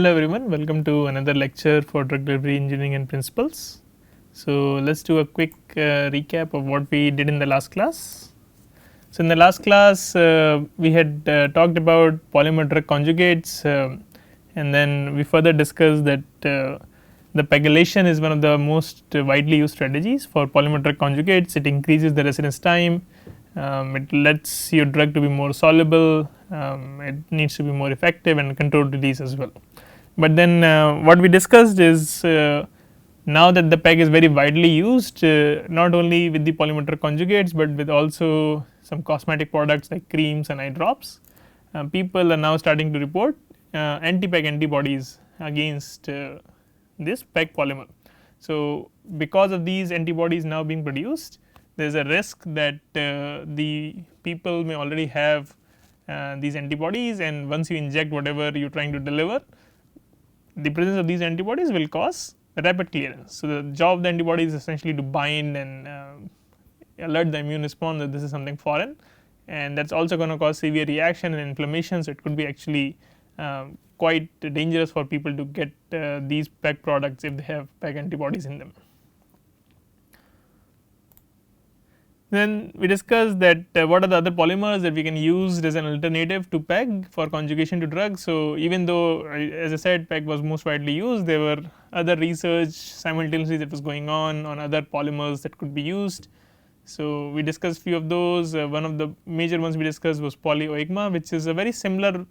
Hello everyone, welcome to another lecture for drug delivery engineering and principles. So let's do a quick recap of what we did in the last class. So in the last class we had talked about polymer drug conjugates and then we further discussed that the pegylation is one of the most widely used strategies for polymer drug conjugates. It increases the residence time, it lets your drug to be more soluble, it needs to be more effective and controlled release as well. But then what we discussed is now that the PEG is very widely used not only with the polymer drug conjugates, but with also some cosmetic products like creams and eye drops, people are now starting to report anti-PEG antibodies against this PEG polymer. So because of these antibodies now being produced, there is a risk that the people may already have these antibodies, and once you inject whatever you are trying to deliver, the presence of these antibodies will cause rapid clearance. So the job of the antibody is essentially to bind and alert the immune response that this is something foreign, and that is also going to cause severe reaction and inflammation. So it could be actually quite dangerous for people to get these PEG products if they have PEG antibodies in them. Then we discussed that what are the other polymers that we can use as an alternative to PEG for conjugation to drugs. So even though as I said PEG was most widely used, there were other research simultaneously that was going on other polymers that could be used. So we discussed few of those. One of the major ones we discussed was polyoigma, which is a very similar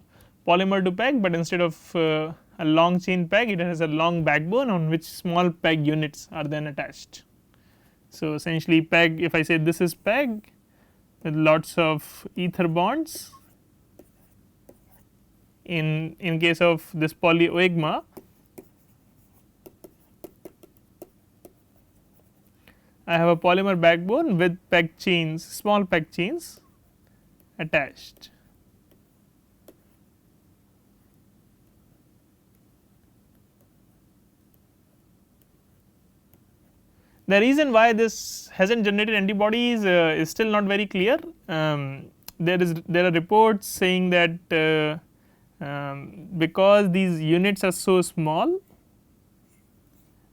polymer to PEG, but instead of a long chain PEG, it has a long backbone on which small PEG units are then attached. So essentially PEG, if I say this is PEG with lots of ether bonds, in case of this polyoigma, I have a polymer backbone with PEG chains, small PEG chains attached. The reason why this has not generated antibodies is still not very clear. There are reports saying that because these units are so small,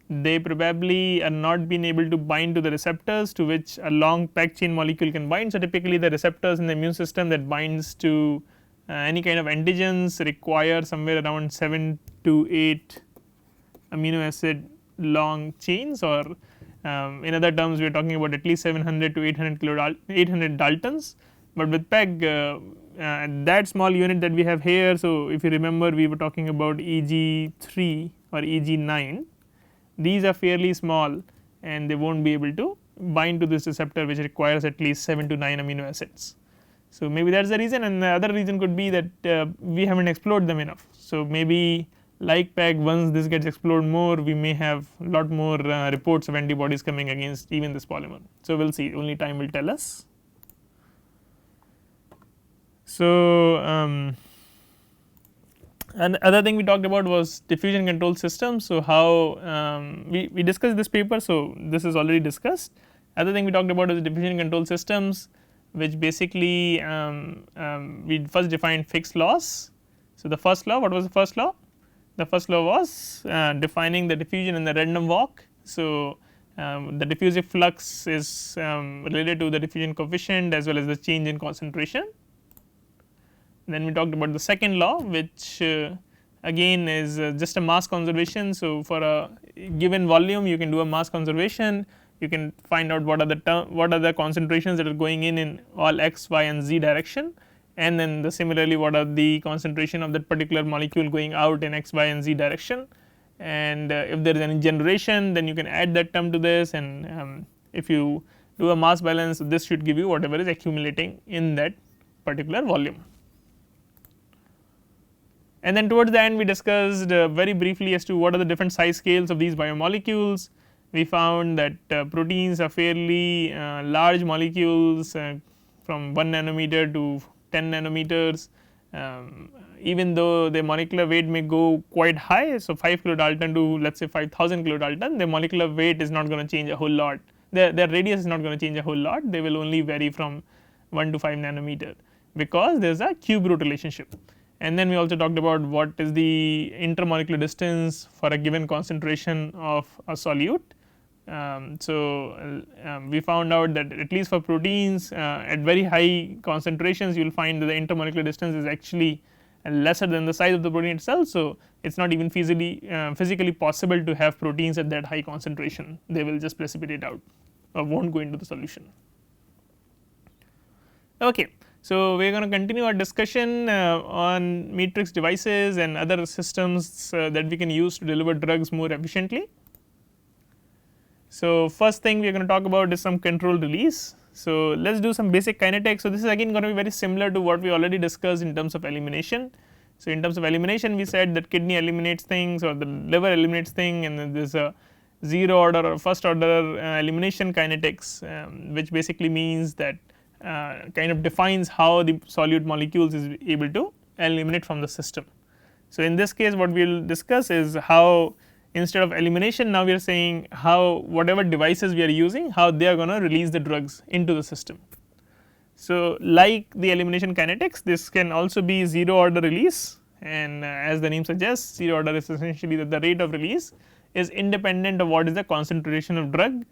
they probably are not being able to bind to the receptors to which a long PEG chain molecule can bind. So typically the receptors in the immune system that binds to any kind of antigens require somewhere around 7 to 8 amino acid long chains, or in other terms we are talking about at least 700 to 800 Daltons, but with PEG that small unit that we have here. So if you remember, we were talking about EG3 or EG9, these are fairly small and they will not be able to bind to this receptor which requires at least 7 to 9 amino acids. So maybe that is the reason, and the other reason could be that we have not explored them enough. So maybe like PEG, once this gets explored more, we may have a lot more reports of antibodies coming against even this polymer. So we will see, only time will tell us. So and other thing we talked about was diffusion control systems. So how we discussed this paper, so this is already discussed. Other thing we talked about is diffusion control systems, which basically we first defined fixed laws. So the first law, what was the first law? The first law was defining the diffusion in the random walk. So the diffusive flux is related to the diffusion coefficient as well as the change in concentration. Then we talked about the second law, which again is just a mass conservation. So for a given volume you can do a mass conservation, you can find out what are the concentrations that are going in all x, y and z direction, and then similarly what are the concentration of that particular molecule going out in x, y and z direction, and if there is any generation then you can add that term to this, and if you do a mass balance, this should give you whatever is accumulating in that particular volume. And then towards the end we discussed very briefly as to what are the different size scales of these biomolecules. We found that proteins are fairly large molecules from 1 nanometer to 10 nanometers, even though the molecular weight may go quite high. So 5 kilodalton to let us say 5000 kilodalton, the molecular weight is not going to change a whole lot, their radius is not going to change a whole lot, they will only vary from 1 to 5 nanometer because there is a cube root relationship. and then we also talked about what is the intermolecular distance for a given concentration of a solute. We found out that at least for proteins at very high concentrations you will find that the intermolecular distance is actually lesser than the size of the protein itself. So, it is not even physically possible to have proteins at that high concentration, they will just precipitate out or will not go into the solution. Okay. So, we are going to continue our discussion on matrix devices and other systems that we can use to deliver drugs more efficiently. So, first thing we are going to talk about is some controlled release. So, let us do some basic kinetics. So, this is again going to be very similar to what we already discussed in terms of elimination. So, in terms of elimination we said that kidney eliminates things or the liver eliminates thing, and then there is a zero order or first order elimination kinetics, which basically means that kind of defines how the solute molecules is able to eliminate from the system. So, in this case what we will discuss is how instead of elimination now we are saying how whatever devices we are using, how they are going to release the drugs into the system. So, like the elimination kinetics, this can also be zero order release, and as the name suggests, zero order is essentially that the rate of release is independent of what is the concentration of drug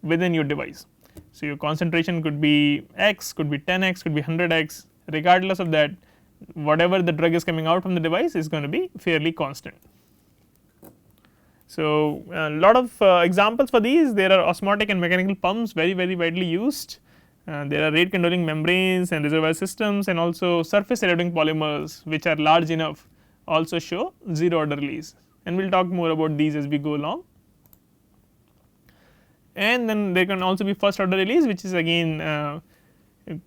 within your device. So, your concentration could be x, could be 10x, could be 100x, regardless of that whatever the drug is coming out from the device is going to be fairly constant. So, a lot of examples for these, there are osmotic and mechanical pumps very widely used. There are rate controlling membranes and reservoir systems, and also surface eroding polymers which are large enough also show zero order release, and we will talk more about these as we go along. And then there can also be first order release, which is again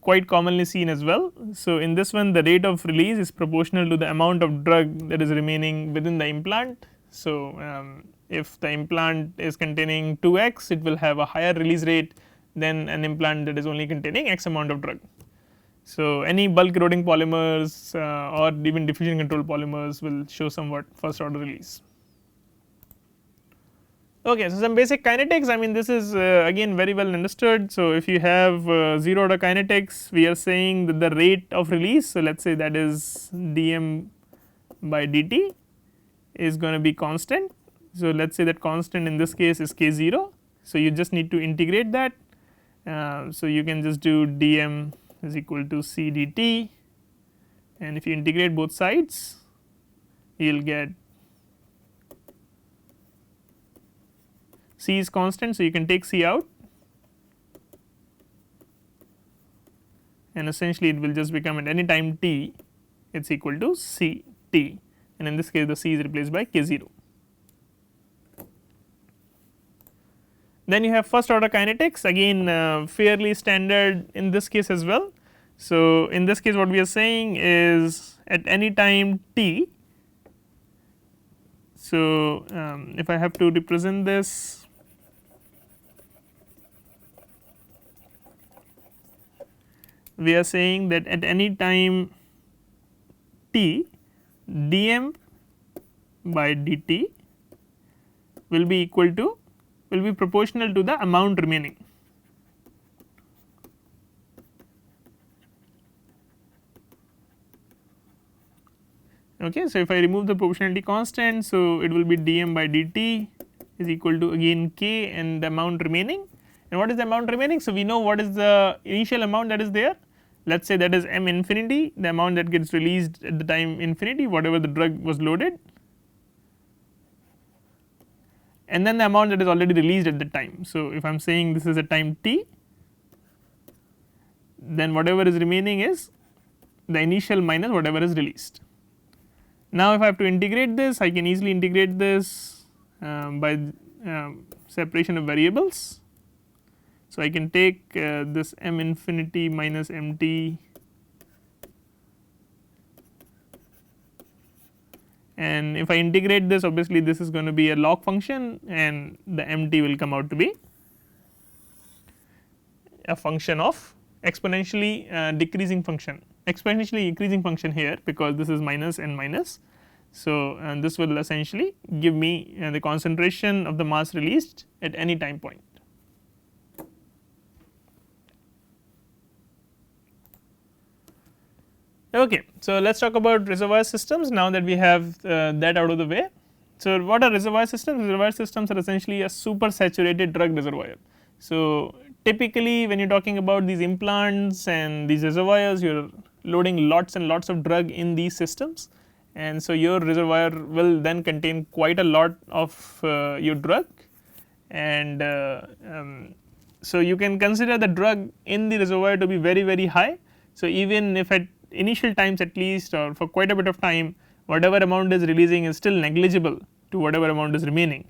quite commonly seen as well. So, in this one the rate of release is proportional to the amount of drug that is remaining within the implant. So, if the implant is containing 2x, it will have a higher release rate than an implant that is only containing x amount of drug. So, any bulk eroding polymers or even diffusion control polymers will show somewhat first order release. Okay, so some basic kinetics, I mean this is again very well understood. So, if you have zero order kinetics, we are saying that the rate of release, so let us say that is dm by dt is going to be constant. So, let us say that constant in this case is k0. So, you just need to integrate that. So, you can just do dm is equal to c dt, and if you integrate both sides you will get c is constant. So, you can take c out, and essentially it will just become at any time t it is equal to c t, and in this case the c is replaced by k0. Then you have first order kinetics, again fairly standard in this case as well. So, in this case what we are saying is at any time t. So, if I have to represent this, we are saying that at any time t, dm by dt will be equal to, will be proportional to the amount remaining. Okay, so, if I remove the proportionality constant, so it will be dm by dt is equal to again k and the amount remaining. And what is the amount remaining? So, we know what is the initial amount that is there. Let us say that is m infinity, the amount that gets released at the time infinity, whatever the drug was loaded, and then the amount that is already released at the time. So, if I am saying this is a time t, then whatever is remaining is the initial minus whatever is released. Now, if I have to integrate this, I can easily integrate this by separation of variables. So, I can take this m infinity minus mt, and if I integrate this, obviously this is going to be a log function, and the mt will come out to be a function of exponentially decreasing function, exponentially increasing function here, because this is minus and minus. So, and this will essentially give me the concentration of the mass released at any time point. Okay, so let us talk about reservoir systems now that we have that out of the way. So, what are reservoir systems? Reservoir systems are essentially a super saturated drug reservoir. So, typically when you are talking about these implants and these reservoirs, you are loading lots and lots of drug in these systems, and so your reservoir will then contain quite a lot of your drug, and so you can consider the drug in the reservoir to be very high. So, even if at initial times at least or for quite a bit of time, whatever amount is releasing is still negligible to whatever amount is remaining.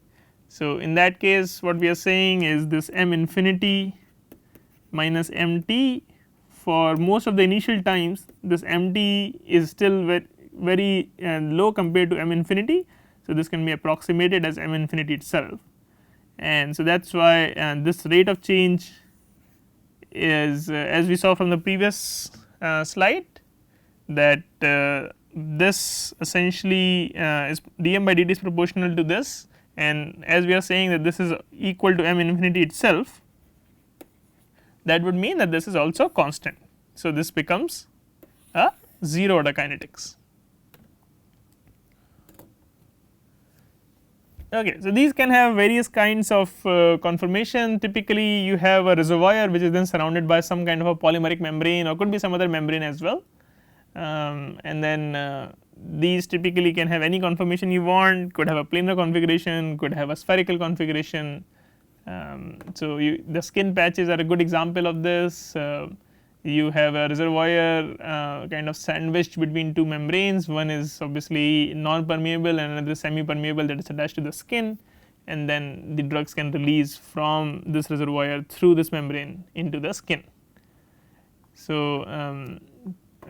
So, in that case what we are saying is this m infinity minus mt, for most of the initial times this mt is still very low compared to m infinity. So, this can be approximated as m infinity itself, and so that is why this rate of change is as we saw from the previous slide, that this essentially is dm by dt is proportional to this, and as we are saying that this is equal to m infinity itself, that would mean that this is also constant. So, this becomes a 0 order kinetics. Okay, so these can have various kinds of conformation. Typically you have a reservoir which is then surrounded by some kind of a polymeric membrane, or could be some other membrane as well, and then these typically can have any conformation you want, could have a planar configuration, could have a spherical configuration. So, the skin patches are a good example of this. You have a reservoir kind of sandwiched between two membranes, one is obviously non permeable and another semi permeable that is attached to the skin, and then the drugs can release from this reservoir through this membrane into the skin. So,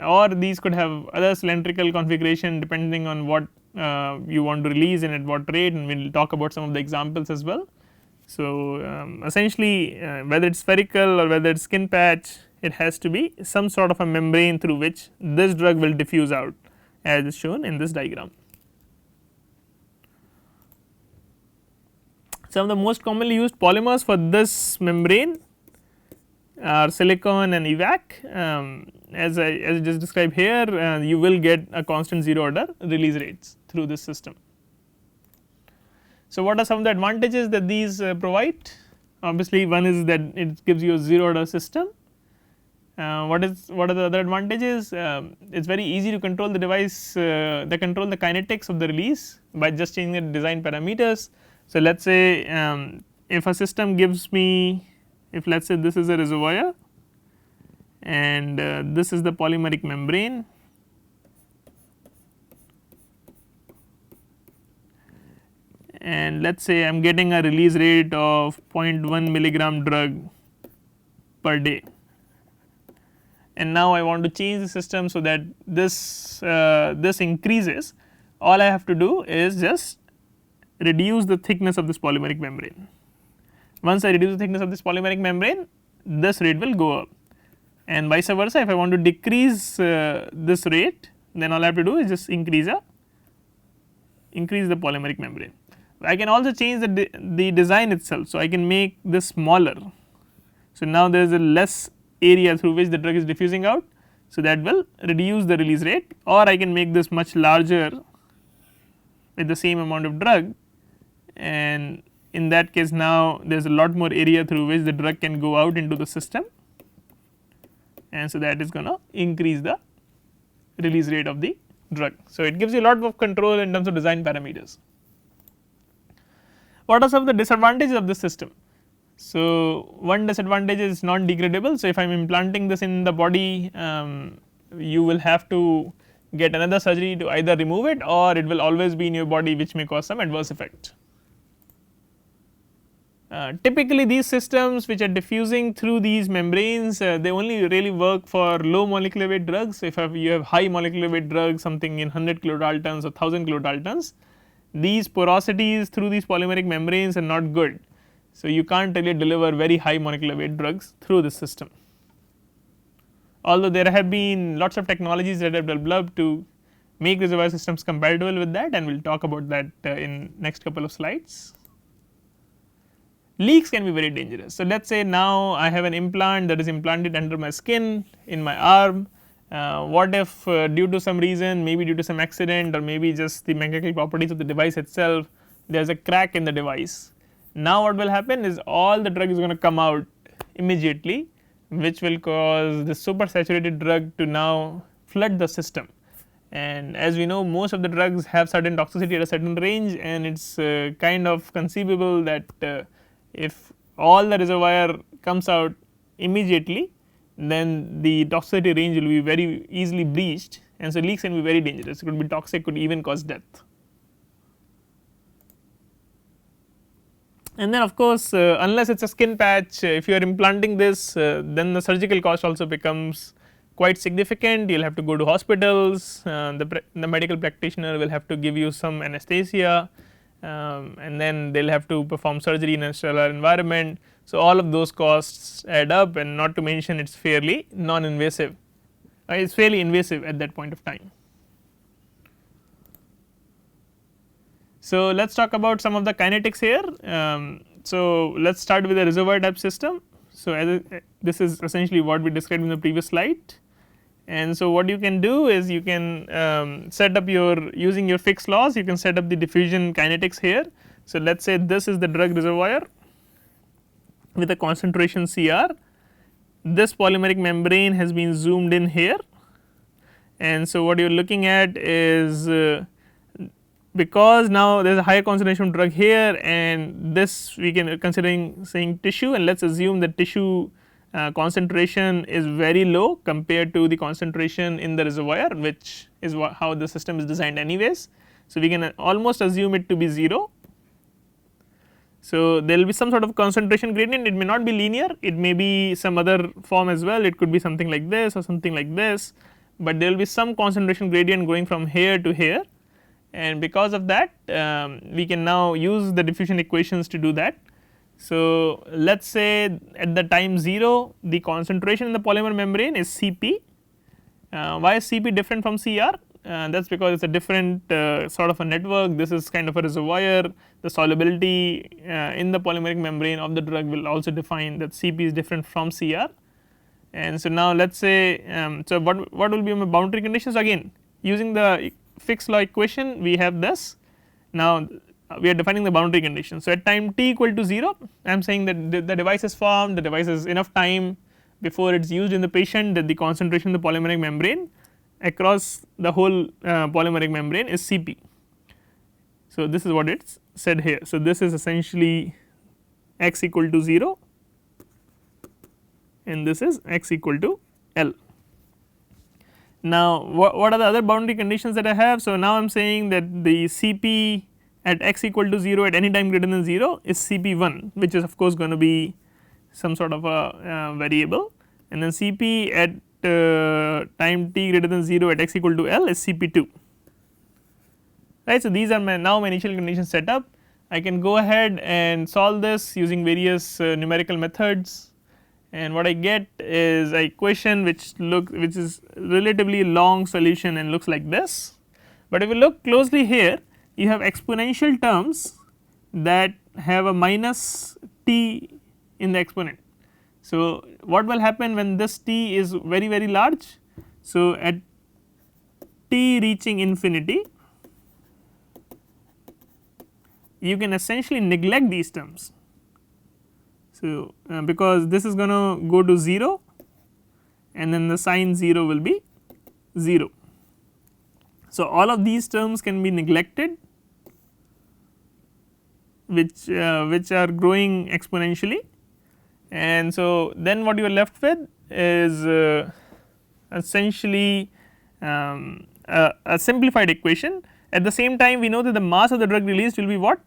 or these could have other cylindrical configuration depending on what you want to release and at what rate, and we will talk about some of the examples as well. So, essentially whether it is spherical or whether it is skin patch, it has to be some sort of a membrane through which this drug will diffuse out, as is shown in this diagram. Some of the most commonly used polymers for this membrane are silicon and evac. As I just described here, you will get a constant 0 order release rates through this system. So, what are some of the advantages that these provide? Obviously, one is that it gives you a 0 order system. What are the other advantages? It is very easy to control the device, control the kinetics of the release by just changing the design parameters. So, let us say if a system gives me, if let us say this is a reservoir and this is the polymeric membrane, and let us say I am getting a release rate of 0.1 milligram drug per day, and now I want to change the system so that this increases. All I have to do is just reduce the thickness of this polymeric membrane. Once I reduce the thickness of this polymeric membrane, this rate will go up, and vice versa. If I want to decrease this rate, then all I have to do is just increase the polymeric membrane. I can also change the design itself. So, I can make this smaller. So, now there is a less area through which the drug is diffusing out. So, that will reduce the release rate, or I can make this much larger with the same amount of drug, and in that case now there is a lot more area through which the drug can go out into the system, and so that is going to increase the release rate of the drug. So, it gives you a lot of control in terms of design parameters. What are some of the disadvantages of this system? So, one disadvantage is non degradable. So, if I am implanting this in the body, you will have to get another surgery to either remove it, or it will always be in your body, which may cause some adverse effect. Typically these systems which are diffusing through these membranes, they only really work for low molecular weight drugs. So, if you have high molecular weight drugs, something in 100 kilodaltons or 1000 kilodaltons, these porosities through these polymeric membranes are not good. So, you can't really deliver very high molecular weight drugs through this system. Although there have been lots of technologies that have developed to make reservoir systems compatible with that, and we will talk about that in next couple of slides. Leaks can be very dangerous. So, let us say now I have an implant that is implanted under my skin in my arm, What if due to some reason, maybe due to some accident or maybe just the mechanical properties of the device itself, there is a crack in the device. Now what will happen is all the drug is going to come out immediately, which will cause the supersaturated drug to now flood the system. And as we know, most of the drugs have certain toxicity at a certain range, and it is kind of conceivable that if all the reservoir comes out immediately, then the toxicity range will be very easily breached, and so leaks can be very dangerous. It could be toxic, could even cause death. And then of course, unless it is a skin patch, if you are implanting this, then the surgical cost also becomes quite significant. You will have to go to hospitals, the medical practitioner will have to give you some anesthesia, and then they will have to perform surgery in a sterile environment. So, all of those costs add up, and not to mention it is fairly non-invasive, it is fairly invasive at that point of time. So, let us talk about some of the kinetics here. So, let us start with a reservoir type system. So, this is essentially what we described in the previous slide. And so, what you can do is you can set up your using your fixed laws, you can set up the diffusion kinetics here. So, let us say this is the drug reservoir with a concentration CR. This polymeric membrane has been zoomed in here, and so what you are looking at is because now there is a higher concentration of drug here, and this we can considering saying tissue, and let us assume that tissue concentration is very low compared to the concentration in the reservoir, which is how the system is designed anyways. So, we can almost assume it to be 0. So, there will be some sort of concentration gradient, it may not be linear, it may be some other form as well, it could be something like this or something like this, but there will be some concentration gradient going from here to here, and because of that we can now use the diffusion equations to do that. So, let us say at the time 0 the concentration in the polymer membrane is Cp. Why is Cp different from Cr? That is because it is a different sort of a network. This is kind of a reservoir. The solubility in the polymeric membrane of the drug will also define that Cp is different from Cr. And so, now let us say so what will be my boundary conditions? Again, using the fixed law equation we have this. Now, we are defining the boundary condition. So, at time t equal to 0 I am saying that the device is formed, the device has enough time before it is used in the patient, that the concentration of the polymeric membrane across the whole polymeric membrane is Cp. So, this is what it is said here. So, this is essentially x equal to 0 and this is x equal to L. Now, what are the other boundary conditions that I have? So, now I am saying that the Cp at x equal to 0 at any time greater than 0 is Cp1, which is of course going to be some sort of a variable, and then Cp at time t greater than 0 at x equal to L is Cp2, right. So, these are now my initial conditions set up. I can go ahead and solve this using various numerical methods, and what I get is a equation which is relatively long solution and looks like this. But if you look closely here, you have exponential terms that have a minus t in the exponent. So, what will happen when this t is very large? So, at t reaching infinity you can essentially neglect these terms. So, because this is going to go to 0 and then the sign 0 will be 0. So, all of these terms can be neglected, which are growing exponentially, and so then what you are left with is essentially a simplified equation. At the same time, we know that the mass of the drug released will be what?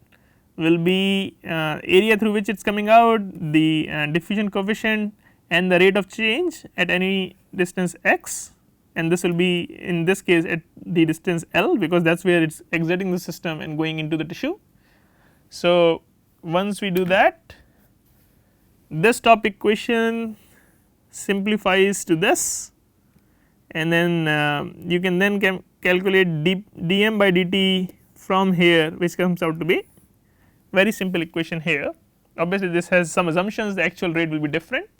Will be area through which it is coming out, the diffusion coefficient and the rate of change at any distance x, and this will be in this case at the distance L, because that is where it is exiting the system and going into the tissue. So, once we do that, this top equation simplifies to this, and then you can then calculate dm by dt from here, which comes out to be very simple equation here. Obviously, this has some assumptions, the actual rate will be different,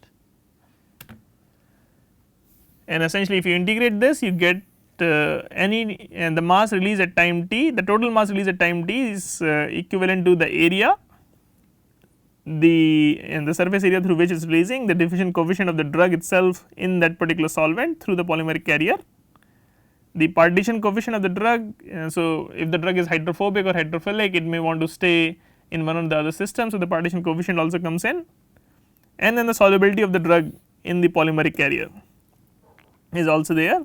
and essentially if you integrate this you get any, and the mass release at time t, the total mass release at time t is equivalent to the area, the surface area through which it is releasing, the diffusion coefficient of the drug itself in that particular solvent through the polymeric carrier, the partition coefficient of the drug. So, if the drug is hydrophobic or hydrophilic, it may want to stay in one or the other system. So, the partition coefficient also comes in, and then the solubility of the drug in the polymeric carrier is also there.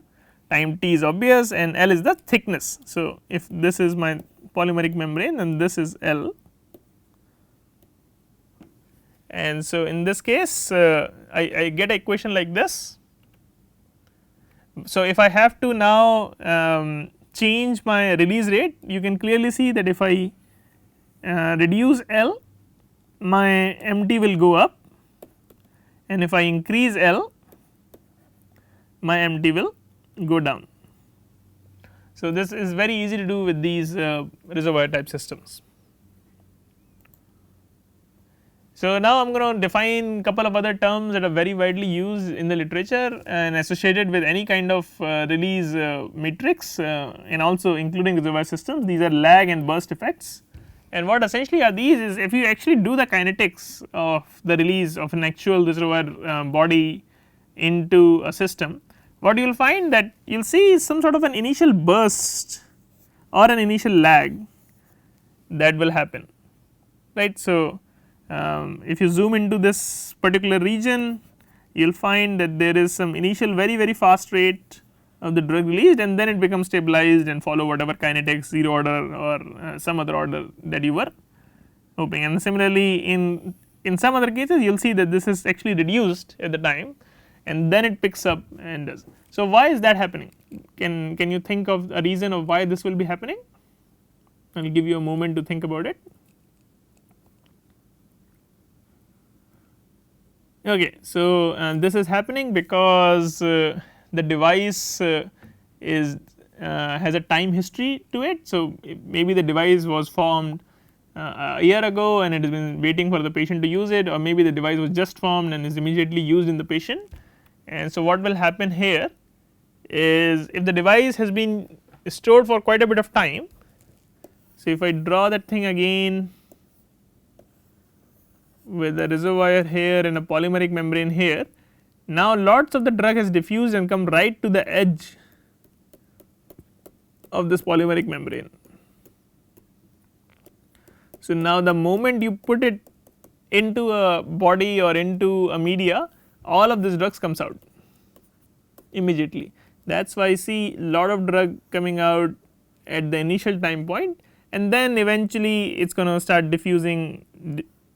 Time t is obvious, and L is the thickness. So, if this is my polymeric membrane and this is L, and so in this case I get an equation like this. So, if I have to now change my release rate, you can clearly see that if I reduce L, my MT will go up, and if I increase L, my MT will go down. So, this is very easy to do with these reservoir type systems. So, now I am going to define couple of other terms that are very widely used in the literature and associated with any kind of release matrix and also including reservoir systems. These are lag and burst effects, and what essentially are these is, if you actually do the kinetics of the release of an actual reservoir body into a system, what you will find that you will see some sort of an initial burst or an initial lag that will happen, right. So, if you zoom into this particular region, you will find that there is some initial very fast rate of the drug released, and then it becomes stabilized and follow whatever kinetics, 0 order or some other order that you were hoping. And similarly, in some other cases you will see that this is actually reduced at the time, and then it picks up and does. So, why is that happening? Can you think of a reason of why this will be happening? I will give you a moment to think about it. Okay, so this is happening because the device has a time history to it. So, maybe the device was formed a year ago and it has been waiting for the patient to use it, or maybe the device was just formed and is immediately used in the patient. And so, what will happen here is, if the device has been stored for quite a bit of time, so if I draw that thing again with a reservoir here and a polymeric membrane here, now lots of the drug has diffused and come right to the edge of this polymeric membrane. So, now the moment you put it into a body or into a media, all of this drugs comes out immediately. That is why I see lot of drug coming out at the initial time point, and then eventually it is going to start diffusing,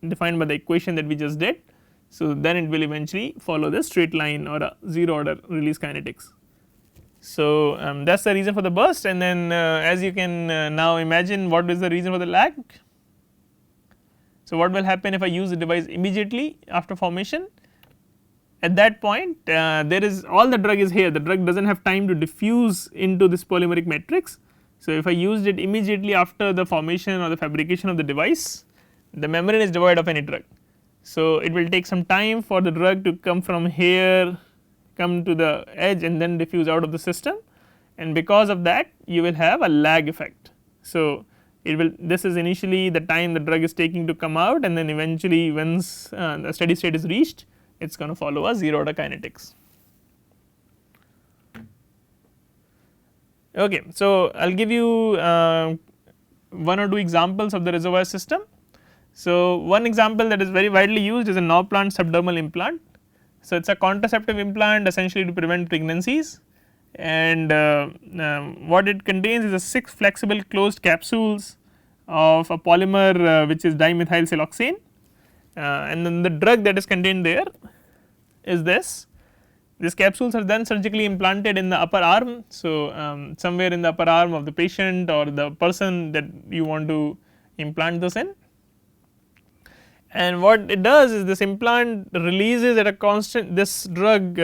defined by the equation that we just did. So, then it will eventually follow the straight line or a 0 order release kinetics. So, that is the reason for the burst, and then as you can now imagine, what is the reason for the lag. So, what will happen if I use the device immediately after formation? At that point there is all the drug is here, the drug does not have time to diffuse into this polymeric matrix. So, if I used it immediately after the formation or the fabrication of the device, the membrane is devoid of any drug. So, it will take some time for the drug to come from here, come to the edge and then diffuse out of the system, and because of that you will have a lag effect. So, it will, this is initially the time the drug is taking to come out, and then eventually once the steady state is reached, it is going to follow a 0 order kinetics. Okay, so I will give you 1 or 2 examples of the reservoir system. So, one example that is very widely used is a Norplant subdermal implant. So, it is a contraceptive implant essentially to prevent pregnancies, and what it contains is a 6 flexible closed capsules of a polymer which is dimethylsiloxane, and then the drug that is contained there is this. These capsules are then surgically implanted in the upper arm. So, somewhere in the upper arm of the patient or the person that you want to implant this in, and what it does is this implant releases at a constant, this drug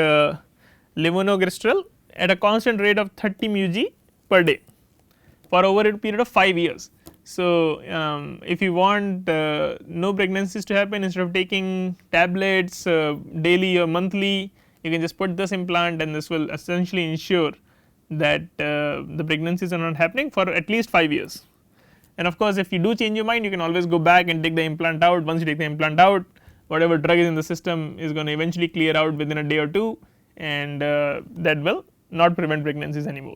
levonorgestrel at a constant rate of 30 μg per day for over a period of 5 years. So, if you want no pregnancies to happen, instead of taking tablets daily or monthly, you can just put this implant and this will essentially ensure that the pregnancies are not happening for at least 5 years. And of course, if you do change your mind, you can always go back and take the implant out. Once you take the implant out, whatever drug is in the system is going to eventually clear out within a day or two, and that will not prevent pregnancies anymore.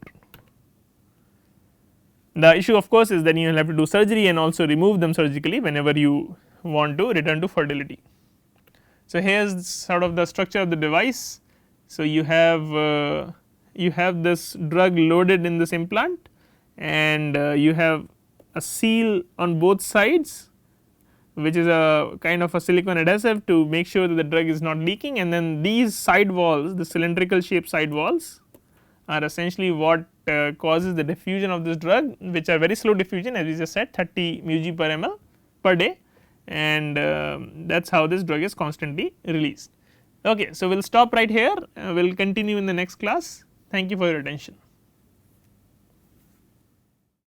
The issue of course is that you will have to do surgery and also remove them surgically whenever you want to return to fertility. So, here is sort of the structure of the device. So, you have this drug loaded in this implant, and you have a seal on both sides, which is a kind of a silicone adhesive to make sure that the drug is not leaking, and then these side walls, the cylindrical shaped side walls are essentially what causes the diffusion of this drug, which are very slow diffusion, as we just said 30 μg per ml per day, and that is how this drug is constantly released. Okay, so we will stop right here, we will continue in the next class. Thank you for your attention.